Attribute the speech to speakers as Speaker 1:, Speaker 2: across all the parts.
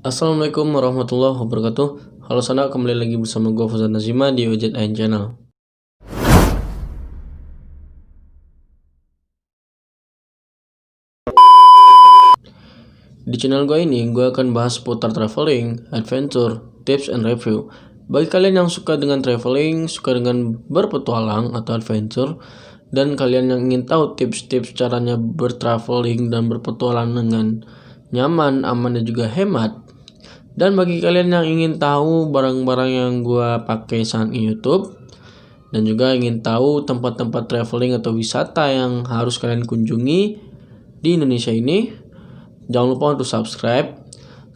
Speaker 1: Assalamualaikum warahmatullahi wabarakatuh. Halo sana, kembali lagi bersama gue Fauzan Nazima di OJIN Channel. Di channel gue ini, gue akan bahas seputar traveling, adventure, tips, and review. Bagi kalian yang suka dengan traveling, suka dengan berpetualang atau adventure, dan kalian yang ingin tahu tips-tips caranya bertraveling dan berpetualang dengan nyaman, aman, dan juga hemat. Dan bagi kalian yang ingin tahu barang-barang yang gue pakai saat YouTube, dan juga ingin tahu tempat-tempat traveling atau wisata yang harus kalian kunjungi di Indonesia ini, jangan lupa untuk subscribe,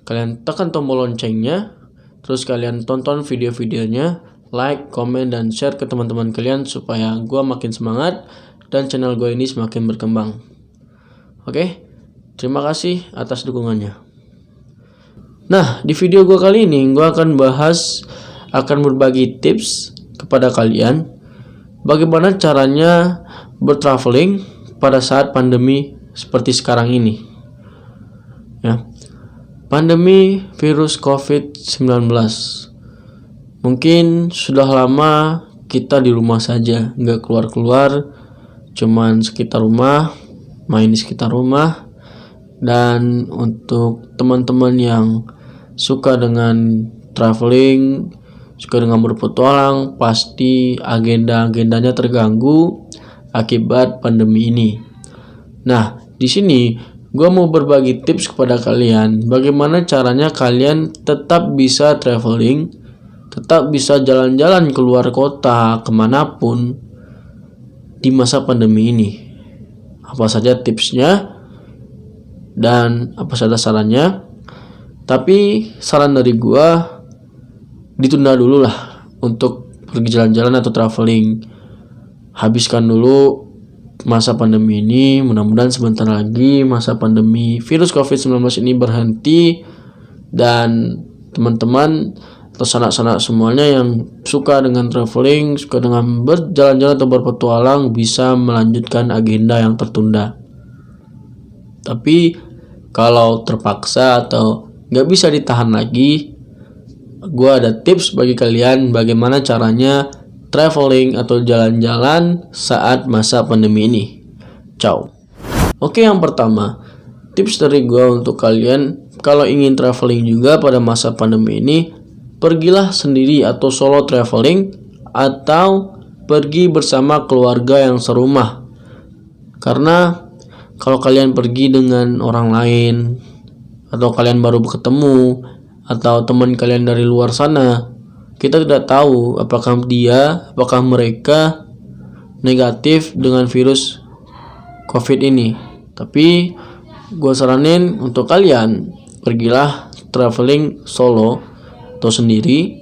Speaker 1: kalian tekan tombol loncengnya, terus kalian tonton video-videonya, like, komen, dan share ke teman-teman kalian supaya gue makin semangat dan channel gue ini semakin berkembang. Oke, terima kasih atas dukungannya. Nah, di video gue kali ini gue akan berbagi tips kepada kalian bagaimana caranya bertraveling pada saat pandemi seperti sekarang ini. Ya. Pandemi virus COVID-19. Mungkin sudah lama kita di rumah saja, nggak keluar-keluar, cuman sekitar rumah, main di sekitar rumah. Dan untuk teman-teman yang suka dengan traveling, suka dengan berpetualang, pasti agenda-agendanya terganggu akibat pandemi ini. Nah, di sini gue mau berbagi tips kepada kalian bagaimana caranya kalian tetap bisa traveling, tetap bisa jalan-jalan keluar kota kemanapun di masa pandemi ini. Apa saja tipsnya dan apa saja sarannya. Tapi saran dari gua, ditunda dulu lah untuk pergi jalan-jalan atau traveling. Habiskan dulu masa pandemi ini. Mudah-mudahan sebentar lagi masa pandemi virus COVID-19 ini berhenti, dan teman-teman atau sanak-sanak semuanya yang suka dengan traveling, suka dengan berjalan-jalan atau berpetualang bisa melanjutkan agenda yang tertunda. Tapi kalau terpaksa atau nggak bisa ditahan lagi, gue ada tips bagi kalian bagaimana caranya traveling atau jalan-jalan saat masa pandemi ini. Ciao. Oke, yang pertama, tips dari gue untuk kalian kalau ingin traveling juga pada masa pandemi ini, pergilah sendiri atau solo traveling, atau pergi bersama keluarga yang serumah. Karena kalau kalian pergi dengan orang lain, atau kalian baru ketemu, atau teman kalian dari luar sana, kita tidak tahu apakah mereka negatif dengan virus COVID ini. Tapi gue saranin untuk kalian, pergilah traveling solo atau sendiri.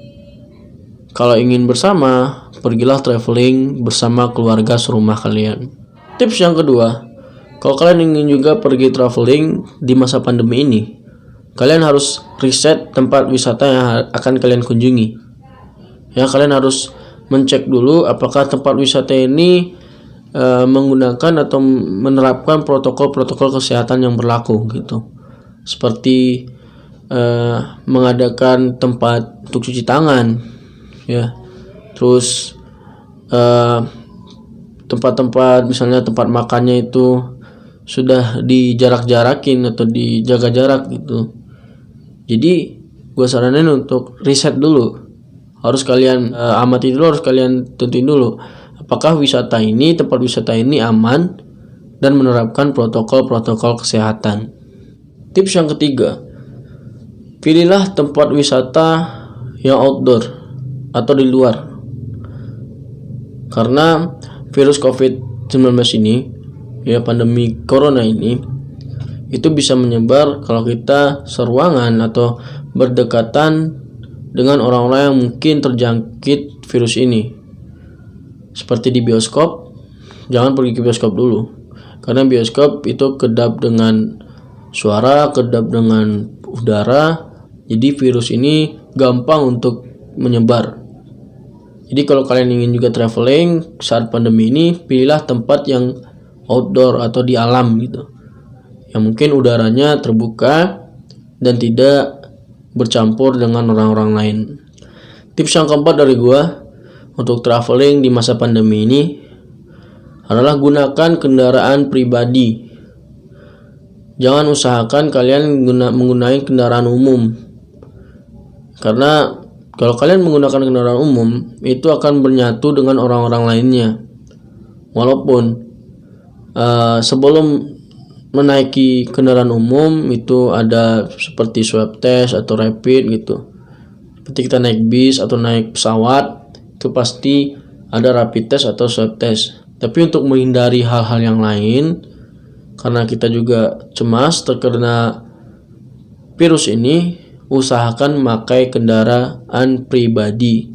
Speaker 1: Kalau ingin bersama, pergilah traveling bersama keluarga serumah kalian. Tips yang kedua, kalau kalian ingin juga pergi traveling di masa pandemi ini, kalian harus riset tempat wisata yang akan kalian kunjungi. Ya, kalian harus mencek dulu apakah tempat wisata ini menggunakan atau menerapkan protokol-protokol kesehatan yang berlaku gitu. Seperti mengadakan tempat untuk cuci tangan, ya. Terus tempat-tempat, misalnya tempat makannya itu sudah dijarak-jarakin atau dijaga jarak gitu. Jadi gue saranin untuk riset dulu. Harus kalian amati dulu, harus kalian tentuin dulu apakah tempat wisata ini aman dan menerapkan protokol-protokol kesehatan. Tips yang ketiga, pilihlah tempat wisata yang outdoor atau di luar. Karena virus COVID-19 ini, ya, pandemi corona ini, itu bisa menyebar kalau kita seruangan atau berdekatan dengan orang-orang yang mungkin terjangkit virus ini. Seperti di bioskop, jangan pergi ke bioskop dulu, karena bioskop itu kedap dengan suara, kedap dengan udara, jadi virus ini gampang untuk menyebar. Jadi kalau kalian ingin juga traveling saat pandemi ini, pilihlah tempat yang outdoor atau di alam gitu, yang mungkin udaranya terbuka dan tidak bercampur dengan orang-orang lain. Tips yang keempat dari gua untuk traveling di masa pandemi ini adalah gunakan kendaraan pribadi. Jangan usahakan kalian menggunakan kendaraan umum. Karena kalau kalian menggunakan kendaraan umum, itu akan bernyatu dengan orang-orang lainnya. Walaupun sebelum menaiki kendaraan umum itu ada seperti swab test atau rapid gitu. Seperti kita naik bis atau naik pesawat, itu pasti ada rapid test atau swab test. Tapi untuk menghindari hal-hal yang lain, karena kita juga cemas terkena virus ini, usahakan memakai kendaraan pribadi.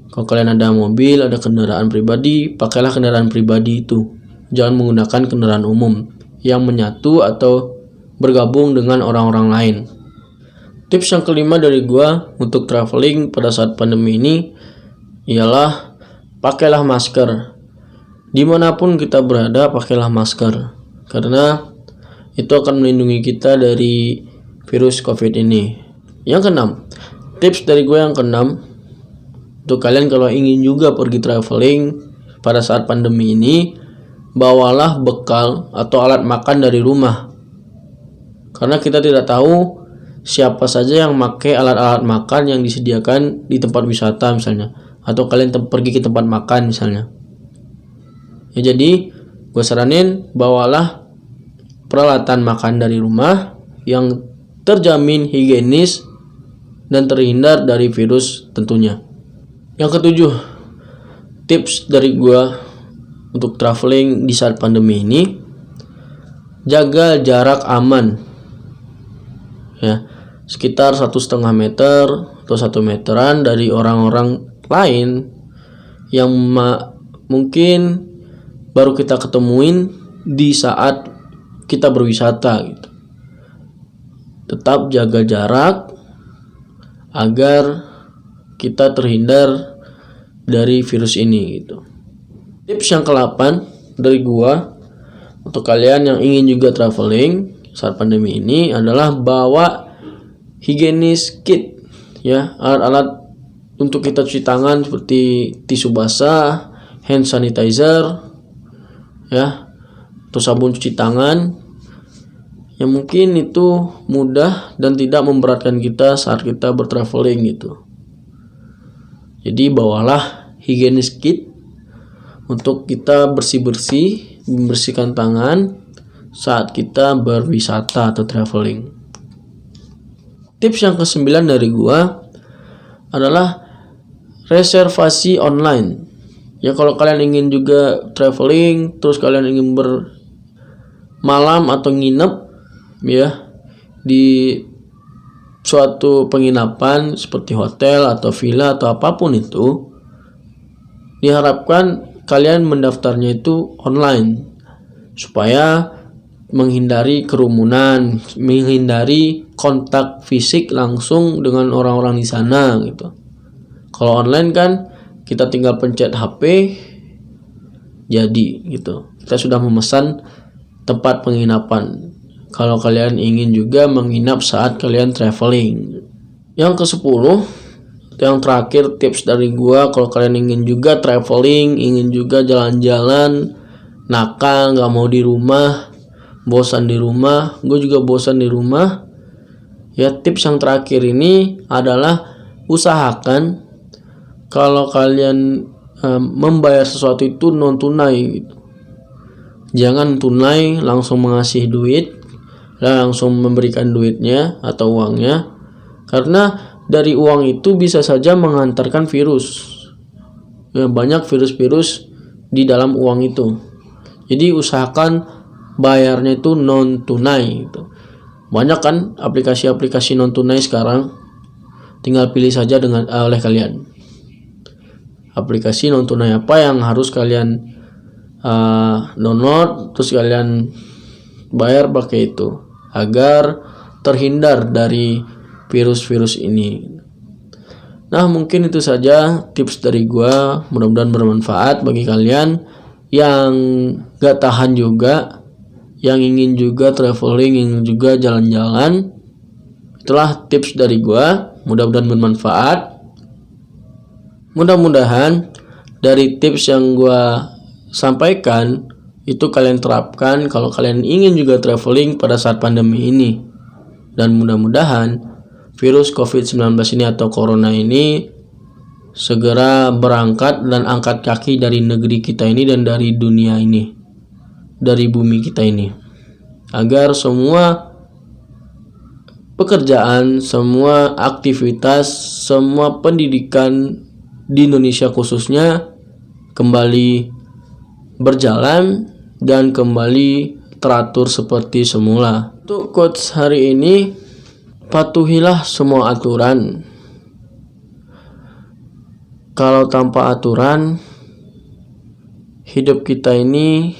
Speaker 1: Kalau kalian ada mobil, ada kendaraan pribadi, pakailah kendaraan pribadi itu. Jangan menggunakan kendaraan umum yang menyatu atau bergabung dengan orang-orang lain. Tips yang kelima dari gua untuk traveling pada saat pandemi ini ialah pakailah masker. Dimanapun kita berada, pakailah masker. Karena itu akan melindungi kita dari virus COVID ini. Yang keenam, tips dari gue yang keenam, untuk kalian kalau ingin juga pergi traveling pada saat pandemi ini, bawalah bekal atau alat makan dari rumah. Karena kita tidak tahu siapa saja yang pakai alat-alat makan yang disediakan di tempat wisata misalnya, atau kalian pergi ke tempat makan misalnya. Ya, jadi gue saranin bawalah peralatan makan dari rumah yang terjamin higienis dan terhindar dari virus tentunya. Yang ketujuh, tips dari gua untuk traveling di saat pandemi ini, jaga jarak aman. Ya, sekitar 1,5 meter atau 1 meteran dari orang-orang lain yang mungkin baru kita ketemuin di saat kita berwisata gitu. Tetap jaga jarak agar kita terhindar dari virus ini gitu. Tips yang ke-8 dari gua untuk kalian yang ingin juga traveling saat pandemi ini adalah bawa higienis kit, ya, alat-alat untuk kita cuci tangan seperti tisu basah, hand sanitizer, ya, atau sabun cuci tangan yang mungkin itu mudah dan tidak memberatkan kita saat kita bertraveling gitu. Jadi bawalah higienis kit untuk kita bersih-bersih, membersihkan tangan saat kita berwisata atau traveling. Tips yang ke-9 dari gua adalah reservasi online. Ya, kalau kalian ingin juga traveling, terus kalian ingin bermalam atau nginep ya di suatu penginapan seperti hotel atau villa atau apapun itu, diharapkan kalian mendaftarnya itu online supaya menghindari kerumunan, menghindari kontak fisik langsung dengan orang-orang di sana gitu. Kalau online kan kita tinggal pencet HP jadi gitu. Kita sudah memesan tempat penginapan. Kalau kalian ingin juga menginap saat kalian traveling. Yang ke-10, yang terakhir tips dari gua, kalau kalian ingin juga traveling, ingin juga jalan-jalan, nakal, gak mau di rumah, bosan di rumah, gue juga bosan di rumah. Ya, tips yang terakhir ini adalah usahakan kalau kalian membayar sesuatu itu non tunai gitu. Jangan tunai langsung mengasih duit, langsung memberikan duitnya atau uangnya, karena dari uang itu bisa saja mengantarkan virus. Ya, banyak virus-virus di dalam uang itu. Jadi usahakan bayarnya itu non tunai gitu. Banyak kan aplikasi-aplikasi non tunai sekarang, tinggal pilih saja oleh kalian. Aplikasi non tunai apa yang harus kalian download, terus kalian bayar pakai itu agar terhindar dari virus-virus ini. Nah, mungkin itu saja tips dari gua, mudah-mudahan bermanfaat bagi kalian yang gak tahan juga, yang ingin juga traveling, ingin juga jalan-jalan. Itulah tips dari gua, mudah-mudahan bermanfaat. Mudah-mudahan dari tips yang gua sampaikan itu kalian terapkan kalau kalian ingin juga traveling pada saat pandemi ini. Dan mudah-mudahan virus COVID-19 ini atau corona ini segera berangkat dan angkat kaki dari negeri kita ini dan dari dunia ini, dari bumi kita ini, agar semua pekerjaan, semua aktivitas, semua pendidikan di Indonesia khususnya kembali berjalan dan kembali teratur seperti semula. Untuk quotes hari ini, patuhilah semua aturan. Kalau tanpa aturan, hidup kita ini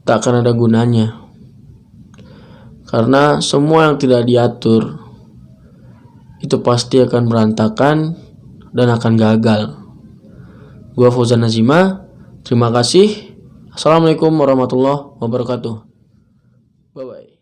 Speaker 1: tak akan ada gunanya. Karena semua yang tidak diatur itu pasti akan berantakan dan akan gagal. Gua Fauzan Nazima, terima kasih. Assalamualaikum warahmatullahi wabarakatuh. Bye bye.